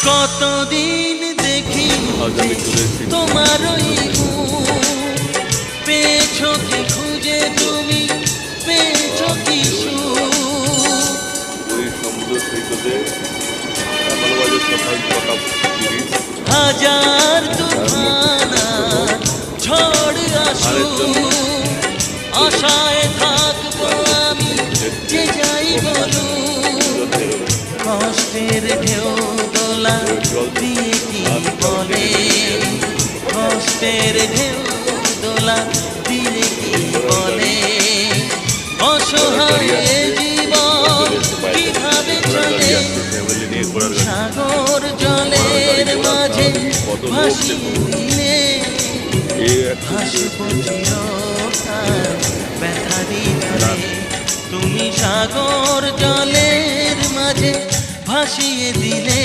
কতদিন দেখি তোমার ওই মুখ, পেয়েছো কি খুঁজে তুমি, পেয়েছো কি সুখ। হাজার তুফান ঝড় আসুক, আশায় থাকবো আমি যে যাই বলুক। কষ্টের ঢেউ দোলা দিয়ে কি বলে, কষ্টের ঢেউ দোলা দিয়ে কি বলে, অসহায় জীবন কিভাবে চলে। সাগর জলের মাঝে ভাসিয়ে দিলে, ভাসবো চিরকাল ব্যথা দিলে। তুমি সাগর জলের মাঝে ভাসিয়ে দিলে।